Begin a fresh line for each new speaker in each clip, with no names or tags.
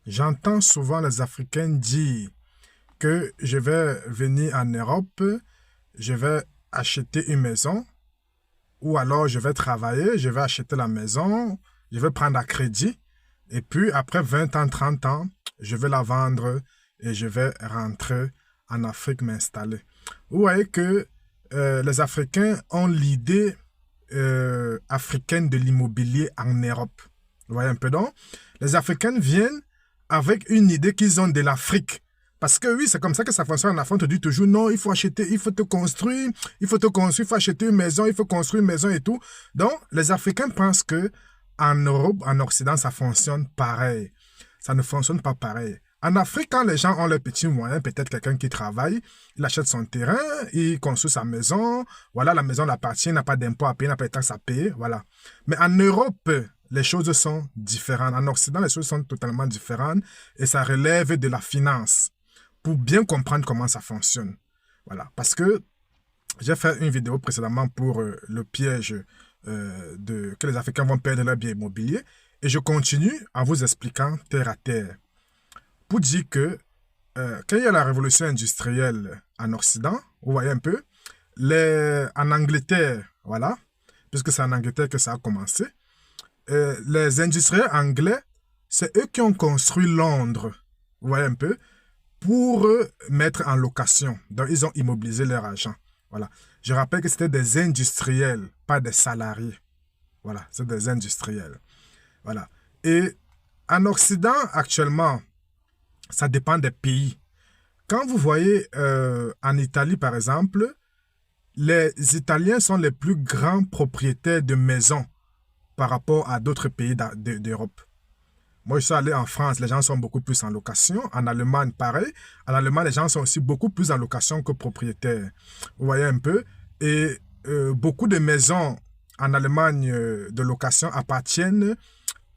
J'entends souvent les Africains dire que je vais venir en Europe, je vais acheter une maison, ou alors je vais travailler, je vais acheter la maison, je vais prendre à crédit, et puis après 20 ans, 30 ans, je vais la vendre et je vais rentrer en Afrique m'installer. Vous voyez que les Africains ont l'idée africaine de l'immobilier en Europe. Vous voyez un peu donc? Les Africains viennent avec une idée qu'ils ont de l'Afrique. Parce que oui, c'est comme ça que ça fonctionne en Afrique. On te dit toujours, non, il faut acheter, il faut te construire, il faut te construire, il faut acheter une maison, il faut construire une maison et tout. Donc, les Africains pensent que en Europe, en Occident, ça fonctionne pareil. Ça ne fonctionne pas pareil. En Afrique, quand les gens ont leurs petits moyens, peut-être quelqu'un qui travaille, il achète son terrain, il construit sa maison, voilà, la maison l'appartient, il n'a pas d'impôt à payer, il n'a pas de taxes à payer, voilà. Mais en Europe, les choses sont différentes. En Occident, les choses sont totalement différentes et ça relève de la finance pour bien comprendre comment ça fonctionne. Voilà, parce que j'ai fait une vidéo précédemment pour le piège que les Africains vont perdre leur bien immobilier et je continue en vous expliquant terre à terre pour dire que quand il y a la révolution industrielle en Occident, vous voyez un peu, en Angleterre, voilà, puisque c'est en Angleterre que ça a commencé, les industriels anglais, c'est eux qui ont construit Londres, vous voyez un peu, pour mettre en location. Donc, ils ont immobilisé leur argent. Voilà. Je rappelle que c'était des industriels, pas des salariés. Voilà, c'est des industriels. Voilà. Et en Occident, actuellement, ça dépend des pays. Quand vous voyez en Italie, par exemple, les Italiens sont les plus grands propriétaires de maisons par rapport à d'autres pays d'Europe. Moi, je suis allé en France, les gens sont beaucoup plus en location. En Allemagne, pareil. En Allemagne, les gens sont aussi beaucoup plus en location que propriétaires. Vous voyez un peu. Et beaucoup de maisons en Allemagne de location appartiennent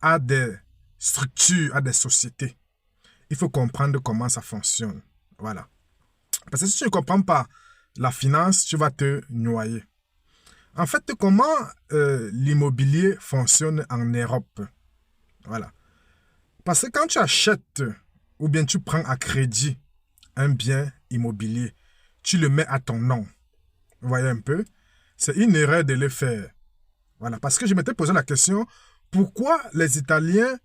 à des structures, à des sociétés. Il faut comprendre comment ça fonctionne. Voilà. Parce que si tu ne comprends pas la finance, tu vas te noyer. En fait, comment l'immobilier fonctionne en Europe? Voilà. Parce que quand tu achètes ou bien tu prends à crédit un bien immobilier, tu le mets à ton nom. Vous voyez un peu? C'est une erreur de le faire. Voilà. Parce que je m'étais posé la question, pourquoi les Italiens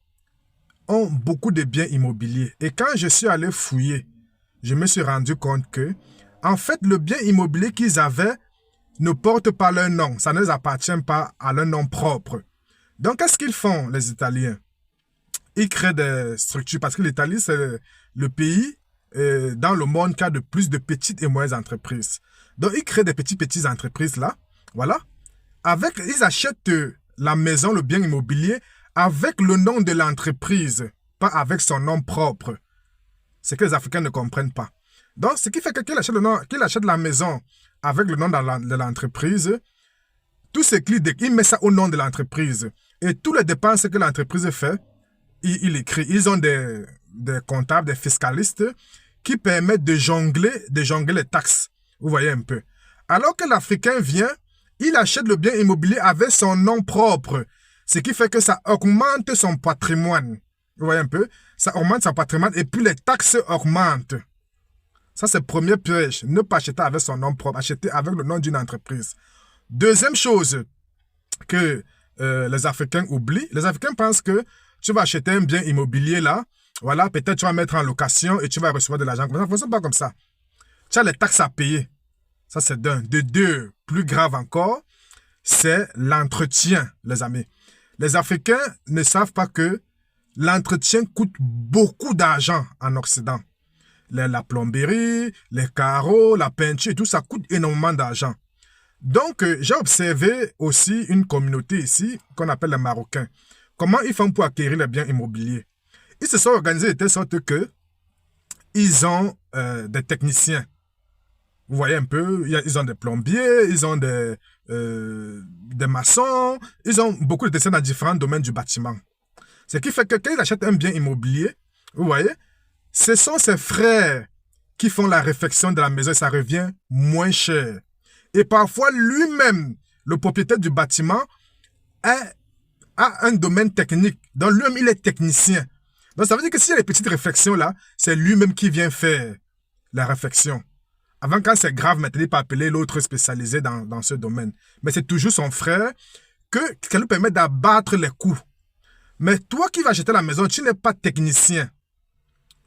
ont beaucoup de biens immobiliers? Et quand je suis allé fouiller, je me suis rendu compte que, en fait, le bien immobilier qu'ils avaient ne porte pas leur nom. Ça ne les appartient pas à leur nom propre. Donc, qu'est-ce qu'ils font, les Italiens? Ils créent des structures parce que l'Italie, c'est le pays dans le monde qui a de plus de petites et moyennes entreprises. Donc, ils créent des petites entreprises là. Voilà. Ils achètent la maison, le bien immobilier, avec le nom de l'entreprise, pas avec son nom propre. C'est que les Africains ne comprennent pas. Donc, ce qui fait que qu'il achète la maison avec le nom de l'entreprise, tout ce il met ça au nom de l'entreprise. Et toutes les dépenses que l'entreprise fait, il écrit. Ils ont des comptables, des fiscalistes qui permettent de jongler les taxes. Vous voyez un peu. Alors que l'Africain vient, il achète le bien immobilier avec son nom propre. Ce qui fait que ça augmente son patrimoine. Vous voyez un peu. Ça augmente son patrimoine et puis les taxes augmentent. Ça, c'est le premier piège. Ne pas acheter avec son nom propre. Acheter avec le nom d'une entreprise. Deuxième chose que les Africains oublient. Les Africains pensent que tu vas acheter un bien immobilier là, voilà, peut-être tu vas mettre en location et tu vas recevoir de l'argent. Ça ne fonctionne pas comme ça. Tu as les taxes à payer. Ça, c'est d'un. De deux, plus grave encore, c'est l'entretien, les amis. Les Africains ne savent pas que l'entretien coûte beaucoup d'argent en Occident. La plomberie, les carreaux, la peinture, tout ça coûte énormément d'argent. Donc, j'ai observé aussi une communauté ici qu'on appelle les Marocains. Comment ils font pour acquérir les biens immobiliers? Ils se sont organisés de telle sorte que ils ont des techniciens. Vous voyez un peu, ils ont des plombiers, ils ont des maçons, ils ont beaucoup de techniciens dans différents domaines du bâtiment. Ce qui fait que quand ils achètent un bien immobilier, vous voyez, ce sont ses frères qui font la réfection de la maison et ça revient moins cher. Et parfois, lui-même, le propriétaire du bâtiment, a un domaine technique. Donc, lui-même, il est technicien. Donc, ça veut dire que s'il y a des petites réflexions là, c'est lui-même qui vient faire la réflexion. Avant, quand c'est grave, maintenant, il peut appeler l'autre spécialisé dans ce domaine. Mais c'est toujours son frère qui lui permet d'abattre les coûts. Mais toi qui vas acheter la maison, tu n'es pas technicien.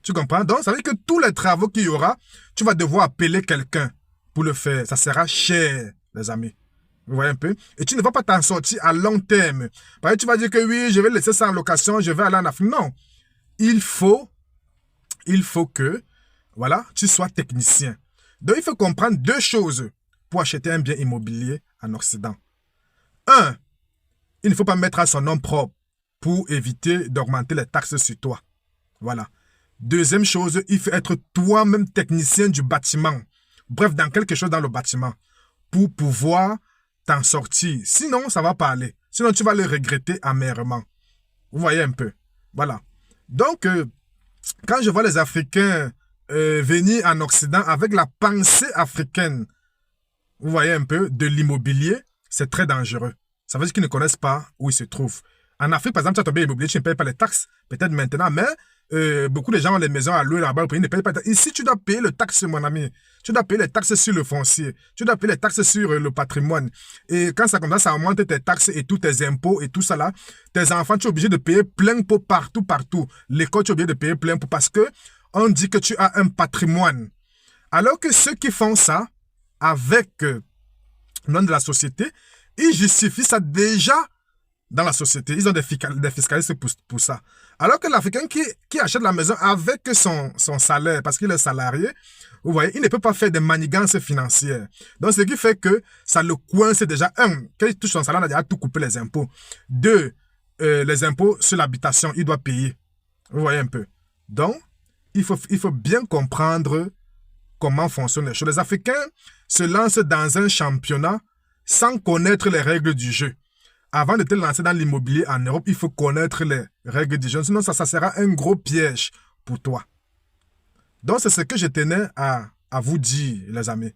Tu comprends? Donc, ça veut dire que tous les travaux qu'il y aura, tu vas devoir appeler quelqu'un pour le faire. Ça sera cher, les amis. Vous voyez un peu? Et tu ne vas pas t'en sortir à long terme. Par exemple, tu vas dire que oui, je vais laisser ça en location, je vais aller en Afrique. Non. Il faut que, voilà, tu sois technicien. Donc, il faut comprendre deux choses pour acheter un bien immobilier en Occident. Un, il ne faut pas mettre à son nom propre pour éviter d'augmenter les taxes sur toi. Voilà. Deuxième chose, il faut être toi-même technicien du bâtiment. Bref, dans quelque chose dans le bâtiment pour pouvoir t'en sortir. Sinon, ça va pas aller. Sinon, tu vas le regretter amèrement. Vous voyez un peu. Voilà. Donc, quand je vois les Africains venir en Occident avec la pensée africaine, vous voyez un peu, de l'immobilier, c'est très dangereux. Ça veut dire qu'ils ne connaissent pas où ils se trouvent. En Afrique, par exemple, tu as ton bien immobilier, tu ne payes pas les taxes, peut-être maintenant, mais beaucoup de gens ont les maisons à louer là-bas, ils ne payent pas les taxes. Ici, tu dois payer le taxe, mon ami. Tu dois payer les taxes sur le foncier. Tu dois payer les taxes sur le patrimoine. Et quand ça commence, ça augmente tes taxes et tous tes impôts et tout ça là. Tes enfants, tu es obligé de payer plein pot partout, partout. L'école, tu es obligé de payer plein pot parce que on dit que tu as un patrimoine. Alors que ceux qui font ça avec le nom de la société, ils justifient ça déjà dans la société. Ils ont des fiscalistes pour ça. Alors que l'Africain qui achète la maison avec son salaire, parce qu'il est salarié, vous voyez, il ne peut pas faire des manigances financières. Donc, ce qui fait que ça le coince déjà. Un, quand il touche son salaire, il a déjà tout coupé les impôts. Deux, les impôts sur l'habitation, il doit payer. Vous voyez un peu. Donc, il faut bien comprendre comment fonctionnent les choses. Les Africains se lancent dans un championnat sans connaître les règles du jeu. Avant de te lancer dans l'immobilier en Europe, il faut connaître les règles du jeu. Sinon, ça sera un gros piège pour toi. Donc, c'est ce que je tenais à vous dire, les amis.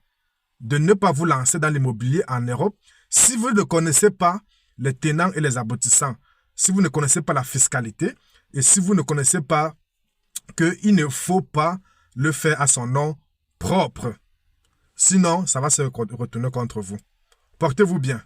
De ne pas vous lancer dans l'immobilier en Europe si vous ne connaissez pas les tenants et les aboutissants. Si vous ne connaissez pas la fiscalité et si vous ne connaissez pas qu'il ne faut pas le faire à son nom propre. Sinon, ça va se retourner contre vous. Portez-vous bien.